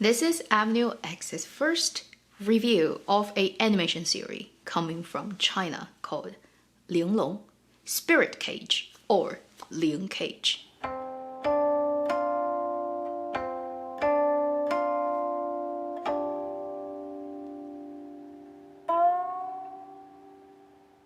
This is Avenue X's first review of an animation series coming from China called Ling, Spirit Cage, or Ling Cage.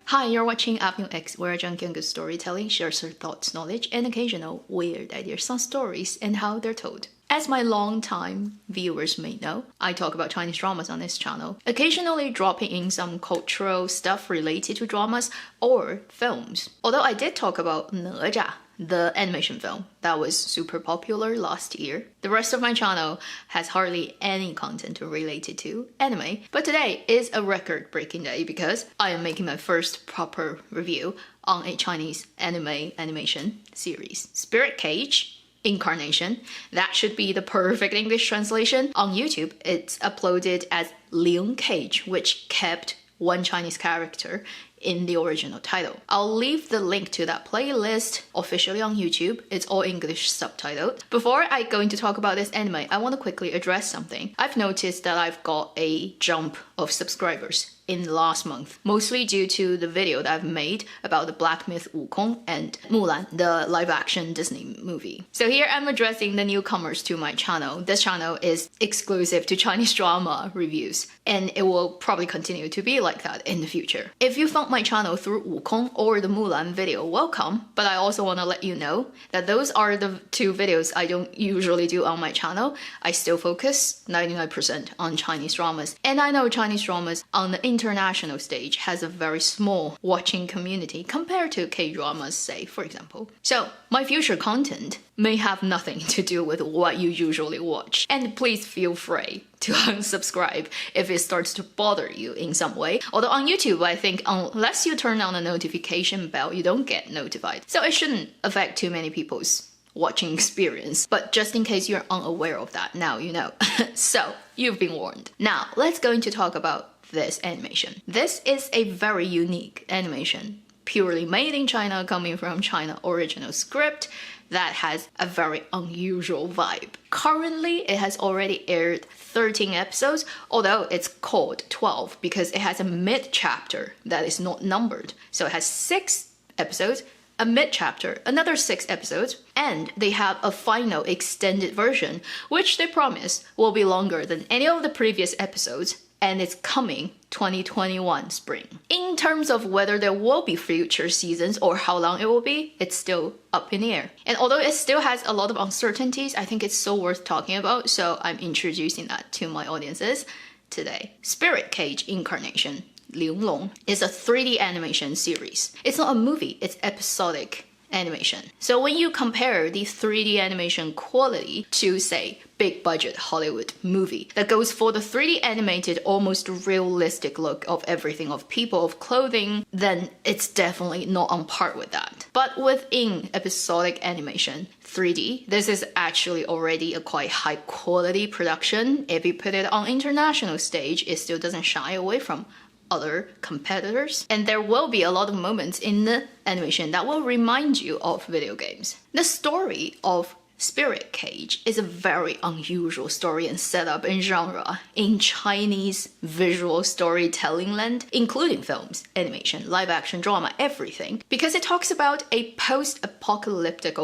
Hi, you're watching Avenue X, where a junkie on good storytelling shares her thoughts, knowledge, and occasional weird ideas on stories and how they're told. As my long-time viewers may know, I talk about Chinese dramas on this channel, occasionally dropping in some cultural stuff related to dramas or films. Although I did talk about哪吒, the animation film that was super popular last year. The rest of my channel has hardly any content related to anime, but today is a record-breaking day because I am making my first proper review on a Chinese animation series. Spirit Cage, Incarnation, that should be the perfect English translation. On YouTube, it's uploaded as Ling Cage, which kept one Chinese character in the original title. I'll leave the link to that playlist officially on YouTube. It's all English subtitled. Before I go into talk about this anime, I want to quickly address something. I've noticed that I've got a jump of subscribers in the last month, mostly due to the video that I've made about the Black Myth Wukong and Mulan, the live-action Disney movie. So here I'm addressing the newcomers to my channel. This channel is exclusive to Chinese drama reviews, and it will probably continue to be like that in the future. If you found my channel through Wukong or the Mulan video, welcome, but I also want to let you know that those are the two videos I don't usually do on my channel. I still focus 99% on Chinese dramas, and I know Chinese dramas on the international stage has a very small watching community compared to K-dramas, say, for example. So my future content may have nothing to do with what you usually watch, and please feel free to unsubscribe if it starts to bother you in some way. Although on YouTube, I think unless you turn on the notification bell, you don't get notified. So it shouldn't affect too many people's watching experience, but just in case you're unaware of that, now you know. So you've been warned. Now let's go into talk about this animation. This is a very unique animation, purely made in China, coming from China original script that has a very unusual vibe. Currently, it has already aired 13 episodes, although it's called 12 because it has a mid-chapter that is not numbered. So it has 6 episodes, a mid-chapter, another 6 episodes, and they have a final extended version, which they promise will be longer than any of the previous episodes, and it's coming 2021 spring. In terms of whether there will be future seasons or how long it will be, it's still up in the air. And although it still has a lot of uncertainties, I think it's so worth talking about, so I'm introducing that to my audiences today. Spirit Cage Incarnation, Ling, is a 3D animation series. It's not a movie, it's episodic animation. So when you compare the 3D animation quality to, say, big budget Hollywood movie that goes for the 3D animated, almost realistic look of everything, of people, of clothing, then it's definitely not on par with that. But within episodic animation, 3D, this is actually already a quite high quality production. If you put it on international stage, it still doesn't shy away from other competitors, and there will be a lot of moments in the animation that will remind you of video games. The story of Spirit Cage is a very unusual story and setup and genre in Chinese visual storytelling land, including films, animation, live-action drama, everything, because it talks about a post-apocalyptic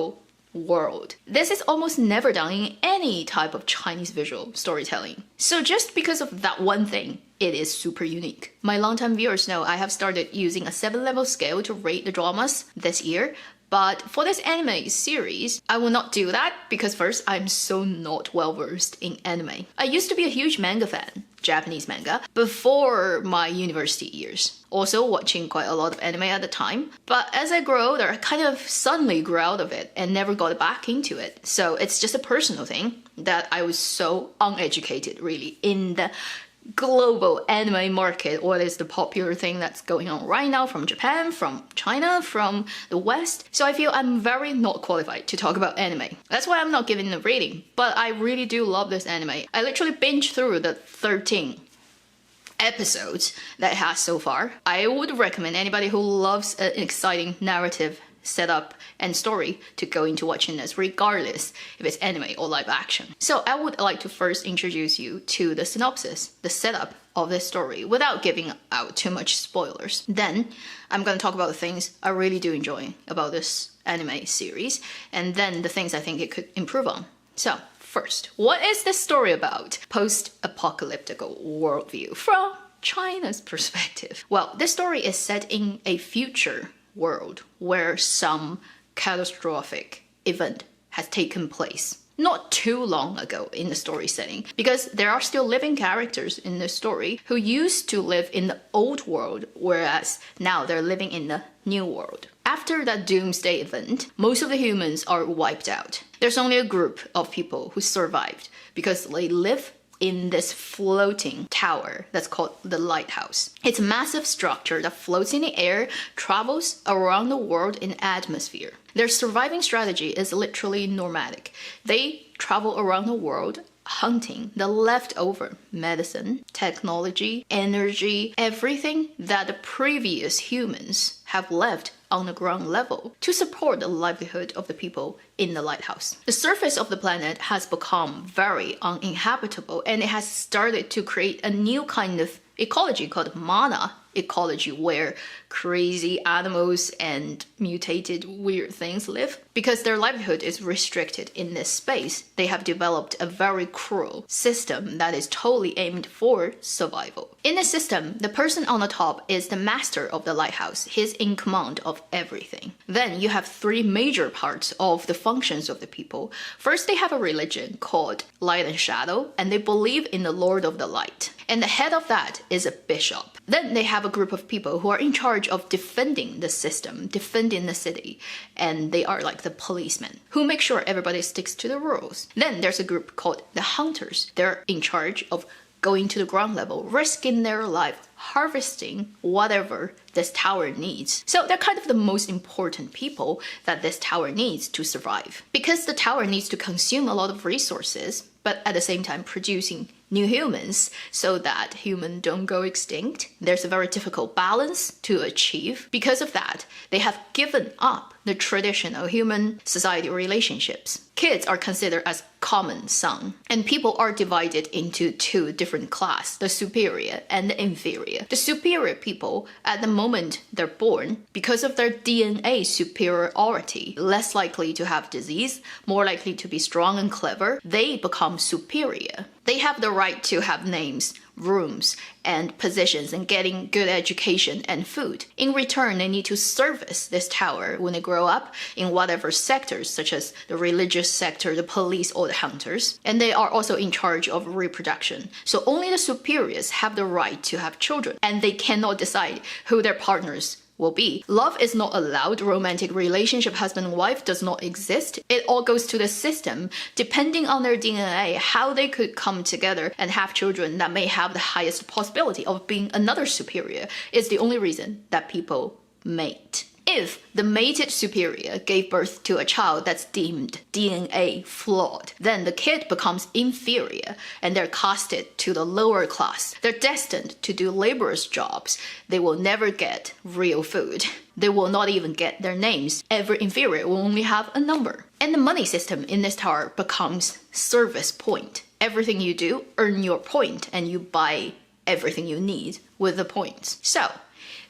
world. This is almost never done in any type of Chinese visual storytelling. So just because of that one thing, it is super unique. My longtime viewers know I have started using a 7-level scale to rate the dramas this year, but for this anime series, I will not do that because first, I'm so not well versed in anime. I used to be a huge manga fan, Japanese manga, before my university years. Also watching quite a lot of anime at the time, but as I grew older, I kind of suddenly grew out of it and never got back into it. So it's just a personal thing that I was so uneducated really in the global anime market. What is the popular thing that's going on right now from Japan, from China, from the West? So I feel I'm very not qualified to talk about anime. That's why I'm not giving a rating, but I really do love this anime. I literally binged through the 13 episodes that it has so far. I would recommend anybody who loves an exciting narrative setup and story to go into watching this, regardless if it's anime or live action. So I would like to first introduce you to the synopsis, the setup of this story, without giving out too much spoilers. Then I'm going to talk about the things I really do enjoy about this anime series, and then the things I think it could improve on. So first, what is this story about? Post-apocalyptic worldview from China's perspective. Well, this story is set in a future world where some catastrophic event has taken place not too long ago in the story setting, because there are still living characters in the story who used to live in the old world, whereas now they're living in the new world. After that doomsday event, most of the humans are wiped out. There's only a group of people who survived because they live in this floating tower that's called the lighthouse. It's a massive structure that floats in the air, travels around the world in atmosphere. Their surviving strategy is literally nomadic. They travel around the world hunting the leftover medicine, technology, energy, everything that the previous humans have left on the ground level to support the livelihood of the people in the lighthouse. The surface of the planet has become very uninhabitable, and it has started to create a new kind of ecology called mana ecology, where crazy animals and mutated weird things live. Because their livelihood is restricted in this space, they have developed a very cruel system that is totally aimed for survival. In this system, the person on the top is the master of the lighthouse. He's in command of everything. Then you have three major parts of the functions of the people. First, they have a religion called Light and Shadow, and they believe in the Lord of the Light. And the head of that is a bishop. Then they have a group of people who are in charge of defending the system, defending the city, and they are like the policemen who make sure everybody sticks to the rules. Then there's a group called the hunters. They're in charge of going to the ground level, risking their life, harvesting whatever this tower needs. So they're kind of the most important people that this tower needs to survive. Because the tower needs to consume a lot of resources, but at the same time producing new humans so that humans don't go extinct. There's a very difficult balance to achieve. Because of that, they have given up the traditional human society relationships. Kids are considered as common son, and people are divided into two different classes, the superior and the inferior. The superior people, at the moment they're born, because of their DNA superiority, less likely to have disease, more likely to be strong and clever, they become superior. They have the right to have names, rooms, and positions, and getting good education and food. In return, they need to service this tower when they grow up in whatever sectors, such as the religious sector, the police, or the hunters. And they are also in charge of reproduction. So only the superiors have the right to have children, and they cannot decide who their partners will be. Love is not allowed. Romantic relationship, husband and wife, does not exist. It all goes to the system. Depending on their DNA, how they could come together and have children that may have the highest possibility of being another superior is the only reason that people mate. If the mated superior gave birth to a child that's deemed DNA flawed, then the kid becomes inferior and they're casted to the lower class. They're destined to do laborers' jobs. They will never get real food. They will not even get their names. Every inferior will only have a number. And the money system in this tower becomes service point. Everything you do, earn your point, and you buy everything you need with the points. So,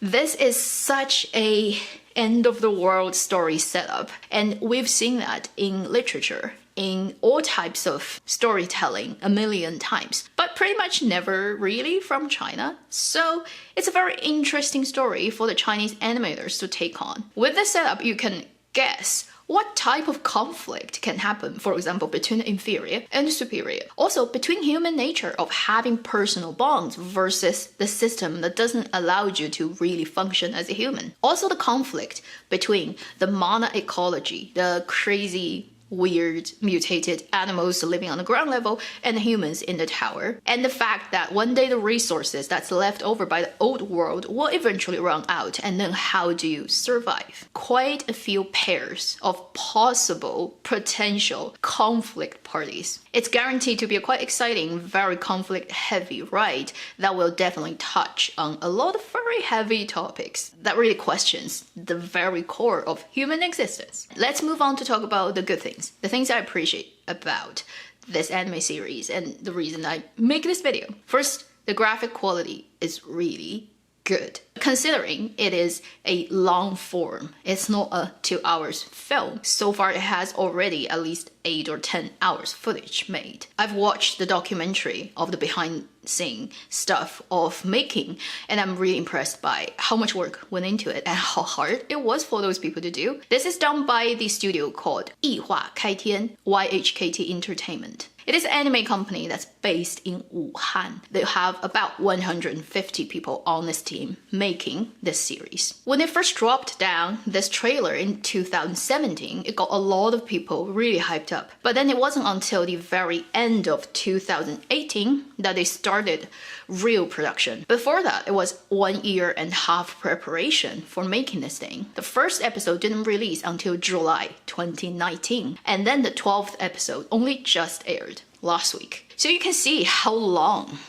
this is such a end of the world story setup, and we've seen that in literature, in all types of storytelling a million times, but pretty much never really from China. So it's a very interesting story for the Chinese animators to take on. With this setup, you can guess what type of conflict can happen, for example, between the inferior and the superior. Also, between human nature of having personal bonds versus the system that doesn't allow you to really function as a human. Also, the conflict between the mana ecology, the crazy weird mutated animals living on the ground level and humans in the tower, and the fact that one day the resources that's left over by the old world will eventually run out, and then how do you survive? Quite a few pairs of possible potential conflict parties. It's guaranteed to be a quite exciting, very conflict heavy ride that will definitely touch on a lot of very heavy topics that really questions the very core of human existence. Let's move on to talk about the good things, the things I appreciate about this anime series and the reason I make this video. First, the graphic quality is really good. Considering it is a long form, it's not a 2 hours film. So far it has already at least 8 or 10 hours footage made. I've watched the documentary of the behind scene stuff of making, and I'm really impressed by how much work went into it and how hard it was for those people to do. This is done by the studio called 异化开天 YHKT Entertainment. It is an anime company that's based in Wuhan. They have about 150 people on this team making this series. When it first dropped down this trailer in 2017, it got a lot of people really hyped up. But then it wasn't until the very end of 2018 that they started real production. Before that, it was 1 year and a half preparation for making this thing. The first episode didn't release until July 2019, and then the 12th episode only just aired last week. So you can see how long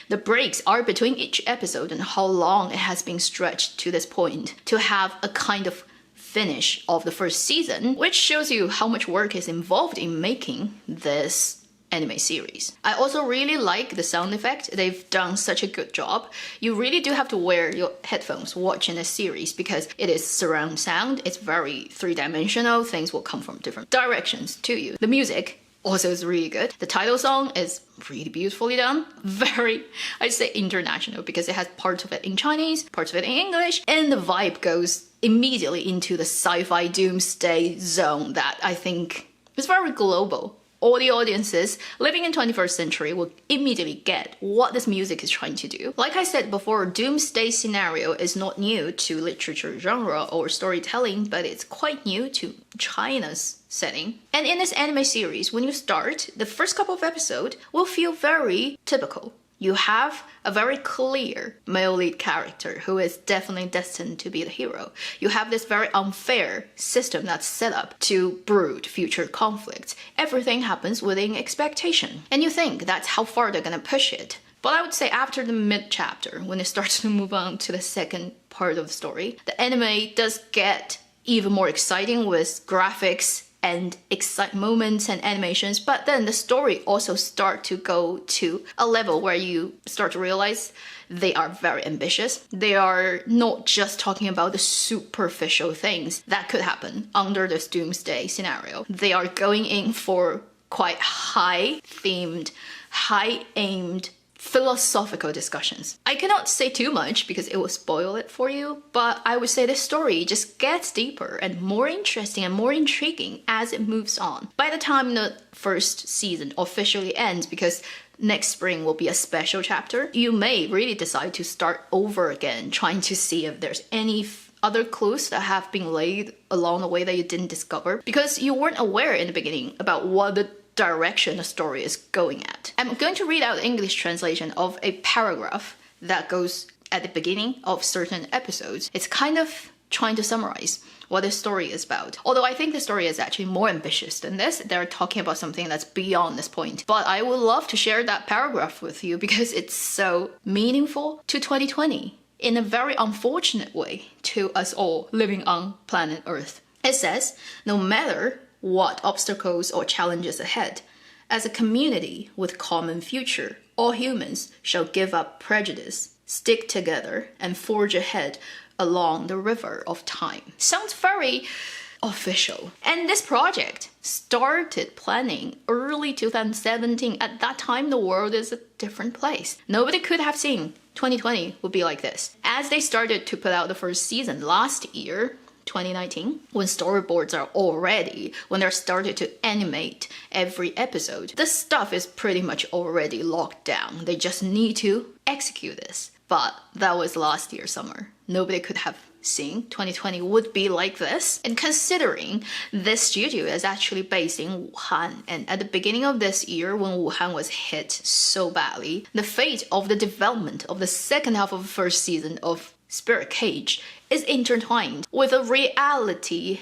the breaks are between each episode and how long it has been stretched to this point to have a kind of finish of the first season, which shows you how much work is involved in making this anime series. I also really like the sound effect. They've done such a good job. You really do have to wear your headphones watching this series because it is surround sound. It's very three-dimensional. Things will come from different directions to you. The music also is really good. The title song is really beautifully done. Very, I'd say international because it has parts of it in Chinese, parts of it in English, and the vibe goes immediately into the sci-fi doomsday zone that I think is very global. All the audiences living in 21st century will immediately get what this music is trying to do. Like I said before, doomsday scenario is not new to literature genre or storytelling, but it's quite new to China's setting. And in this anime series, when you start, the first couple of episodes will feel very typical. You have a very clear male lead character who is definitely destined to be the hero. You have this very unfair system that's set up to brood future conflicts. Everything happens within expectation. And you think that's how far they're gonna push it. But I would say after the mid-chapter, when it starts to move on to the second part of the story, the anime does get even more exciting with graphics and exciting moments and animations, but then the story also start to go to a level where you start to realize they are very ambitious. They are not just talking about the superficial things that could happen under this doomsday scenario. They are going in for quite high-themed, high-aimed philosophical discussions. I cannot say too much because it will spoil it for you, but I would say the story just gets deeper and more interesting and more intriguing as it moves on. By the time the first season officially ends, because next spring will be a special chapter, you may really decide to start over again, trying to see if there's any other clues that have been laid along the way that you didn't discover, because you weren't aware in the beginning about what the direction the story is going at. I'm going to read out the English translation of a paragraph that goes at the beginning of certain episodes. It's kind of trying to summarize what this story is about. Although I think the story is actually more ambitious than this. They're talking about something that's beyond this point. But I would love to share that paragraph with you because it's so meaningful to 2020 in a very unfortunate way to us all living on planet Earth. It says, no matter what obstacles or challenges ahead, as a community with common future, all humans shall give up prejudice, stick together, and forge ahead along the river of time. Sounds very official. And this project started planning early 2017. At that time, the world is a different place. Nobody could have seen 2020 would be like this. As they started to put out the first season last year, 2019, when storyboards are all ready, when they're started to animate every episode, the stuff is pretty much already locked down. They just need to execute this. But that was last year summer. Nobody could have seeing 2020 would be like this. And considering this studio is actually based in Wuhan, and at the beginning of this year when Wuhan was hit so badly, the fate of the development of the second half of the first season of Spirit Cage is intertwined with a reality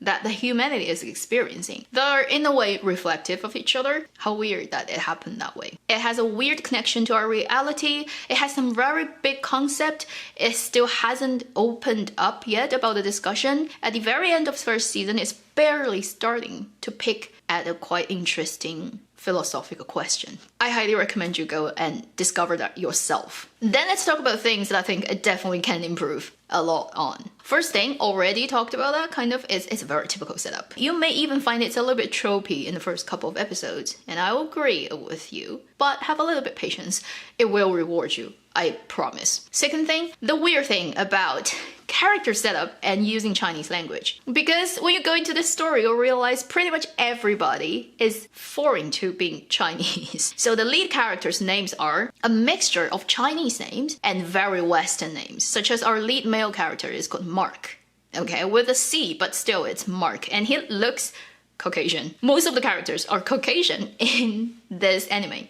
that the humanity is experiencing. They're in a way reflective of each other. How weird that it happened that way. It has a weird connection to our reality. It has some very big concept. It still hasn't opened up yet about the discussion. At the very end of the first season, it's barely starting to pick at a quite interesting philosophical question. I highly recommend you go and discover that yourself. Then let's talk about things that I think it definitely can improve a lot on. First thing, already talked about that, kind of, it's a very typical setup. You may even find it's a little bit tropey in the first couple of episodes, and I will agree with you, but have a little bit patience. It will reward you, I promise. Second thing, the weird thing about character setup and using Chinese language. Because when you go into this story, you'll realize pretty much everybody is foreign to being Chinese. So the lead characters' names are a mixture of Chinese names and very Western names, such as our lead male character is called Mark. Okay, with a C, but still it's Mark, and he looks Caucasian. Most of the characters are Caucasian in this anime.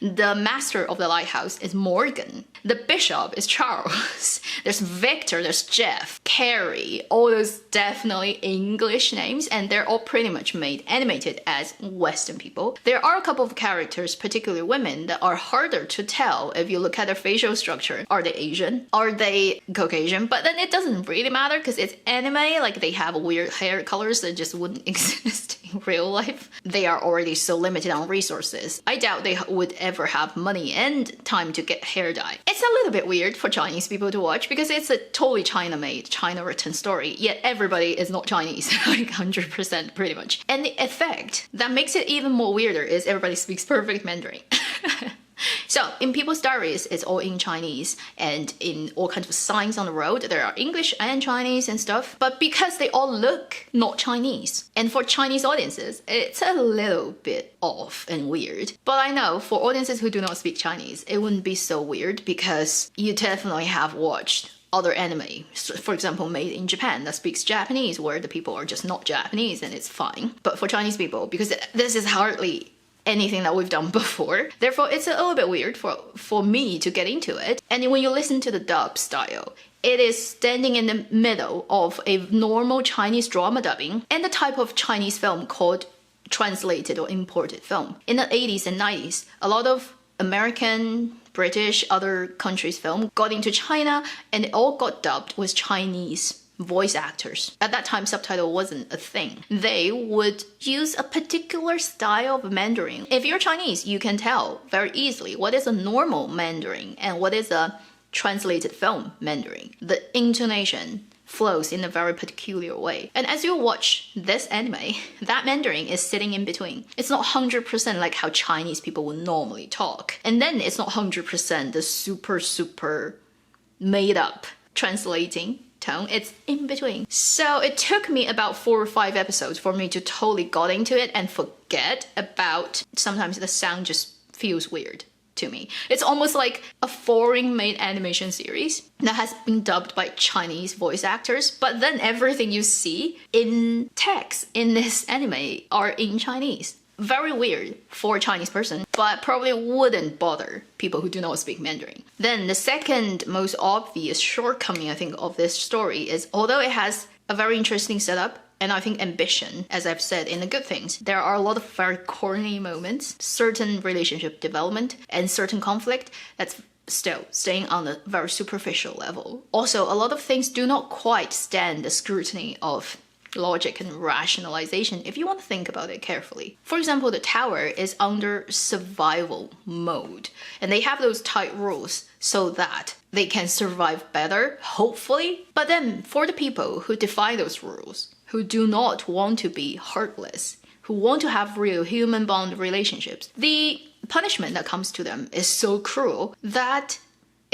The master of the lighthouse is Morgan. The bishop is Charles. There's Victor, there's Jeff, Carrie, all those definitely English names, and they're all pretty much made animated as Western people. There are a couple of characters, particularly women, that are harder to tell if you look at their facial structure. Are they Asian? Are they Caucasian? But then it doesn't really matter because it's anime, like they have weird hair colors that just wouldn't exist in real life. They are already so limited on resources. I doubt they would ever have money and time to get hair dye. It's a little bit weird for Chinese people to watch because it's a totally China-made, China-written story, yet everybody is not Chinese, like 100% pretty much. And the effect that makes it even more weirder is everybody speaks perfect Mandarin. So, in people's diaries, it's all in Chinese, and in all kinds of signs on the road, there are English and Chinese and stuff, but because they all look not Chinese, and for Chinese audiences, it's a little bit off and weird. But I know, for audiences who do not speak Chinese, it wouldn't be so weird, because you definitely have watched other anime, for example, made in Japan that speaks Japanese, where the people are just not Japanese, and it's fine. But for Chinese people, because this is hardly anything that we've done before. Therefore, it's a little bit weird for me to get into it. And when you listen to the dub style, it is standing in the middle of a normal Chinese drama dubbing and the type of Chinese film called translated or imported film. In the 80s and 90s, a lot of American, British, other countries' film got into China, and it all got dubbed with Chinese voice actors. At that time, subtitle wasn't a thing. They would use a particular style of Mandarin. If you're Chinese, you can tell very easily what is a normal Mandarin and what is a translated film Mandarin. The intonation flows in a very peculiar way. And as you watch this anime, that Mandarin is sitting in between. It's not 100% like how Chinese people would normally talk. And then it's not 100% the super made up translating tone. It's in between. So it took me about 4 or 5 episodes for me to totally got into it and forget about sometimes the sound just feels weird to me. It's almost like a foreign made animation series that has been dubbed by Chinese voice actors, but then everything you see in text in this anime are in Chinese. Very weird for a Chinese person, but probably wouldn't bother people who do not speak Mandarin. Then the second most obvious shortcoming, I think, of this story is, although it has a very interesting setup, and I think ambition, as I've said in the good things, there are a lot of very corny moments, certain relationship development, and certain conflict that's still staying on a very superficial level. Also, a lot of things do not quite stand the scrutiny of logic and rationalization if you want to think about it carefully. For example, the tower is under survival mode, and they have those tight rules so that they can survive better, hopefully. But then for the people who defy those rules, who do not want to be heartless, who want to have real human bond relationships, the punishment that comes to them is so cruel that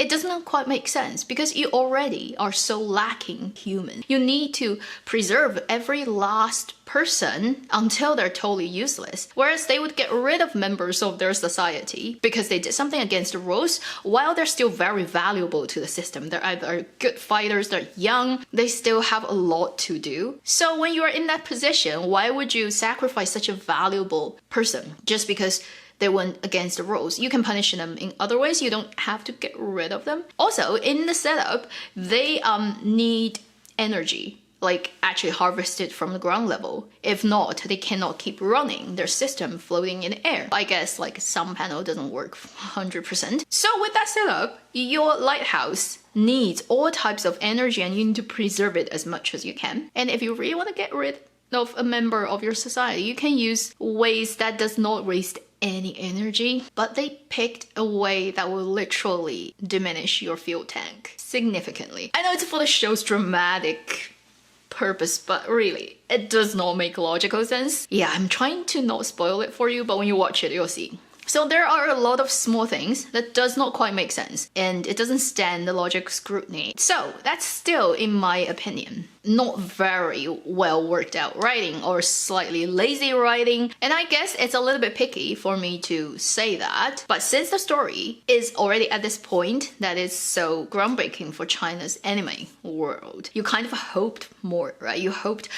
it does not quite make sense because you already are so lacking human. You need to preserve every last person until they're totally useless, whereas they would get rid of members of their society because they did something against the rules while they're still very valuable to the system. They're either good fighters, they're young, they still have a lot to do. So when you're in that position, why would you sacrifice such a valuable person just because they went against the rules? You can punish them in other ways. You don't have to get rid of them. Also, in the setup, they need energy, like actually harvested from the ground level. If not, they cannot keep running their system floating in the air. I guess like some panel doesn't work 100%. So with that setup, your lighthouse needs all types of energy and you need to preserve it as much as you can. And if you really want to get rid of a member of your society, you can use ways that does not waste any energy, but they picked a way that will literally diminish your fuel tank significantly. I know it's for the show's dramatic purpose, but really, it does not make logical sense. Yeah, I'm trying to not spoil it for you, but when you watch it, you'll see. So there are a lot of small things that does not quite make sense, and it doesn't stand the logic scrutiny. So that's still, in my opinion, not very well worked out writing or slightly lazy writing. And I guess it's a little bit picky for me to say that. But since the story is already at this point that is so groundbreaking for China's anime world, you kind of hoped more, right? You hoped,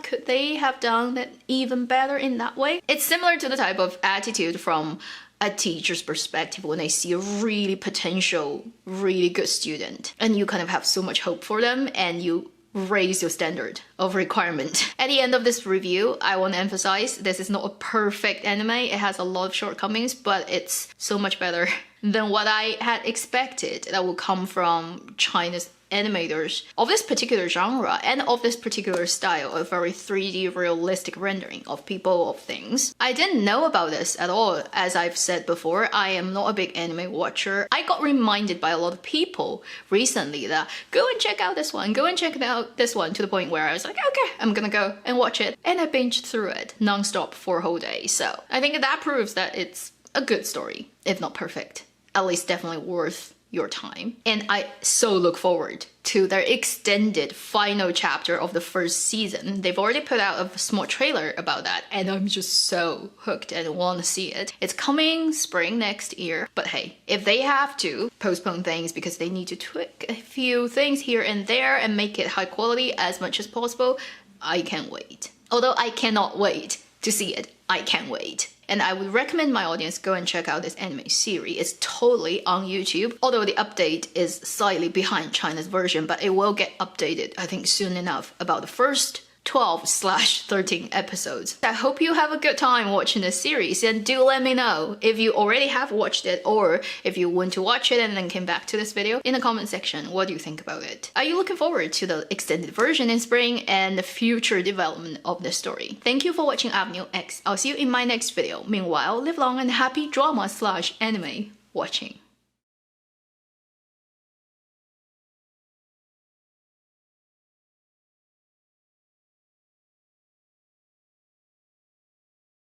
could they have done it even better in that way? It's similar to the type of attitude from a teacher's perspective when they see a really potential, really good student and you kind of have so much hope for them and you raise your standard of requirement. At the end of this review, I want to emphasize this is not a perfect anime. It has a lot of shortcomings, but it's so much better than what I had expected that will come from China's animators of this particular genre and of this particular style of very 3D realistic rendering of people, of things. I didn't know about this at all. As I've said before, I am not a big anime watcher. I got reminded by a lot of people recently that go and check out this one, go and check out this one, to the point where I was like, okay, I'm gonna go and watch it. And I binged through it non-stop for a whole day. So I think that proves that it's a good story, if not perfect. At least definitely worth your time. And I so look forward to their extended final chapter of the first season. They've already put out a small trailer about that and I'm just so hooked and want to see it. It's coming spring next year, but hey, if they have to postpone things because they need to tweak a few things here and there and make it high quality as much as possible, I can't wait. Although I cannot wait to see it, I can't wait. And I would recommend my audience go and check out this anime series. It's totally on YouTube, although the update is slightly behind China's version, but it will get updated, I think, soon enough about the first 12/13 episodes. I hope you have a good time watching this series, and do let me know if you already have watched it or if you want to watch it and then came back to this video in the comment section. What do you think about it? Are you looking forward to the extended version in spring and the future development of the story? Thank you for watching Avenue X. I'll see you in my next video. Meanwhile, live long and happy drama/anime watching.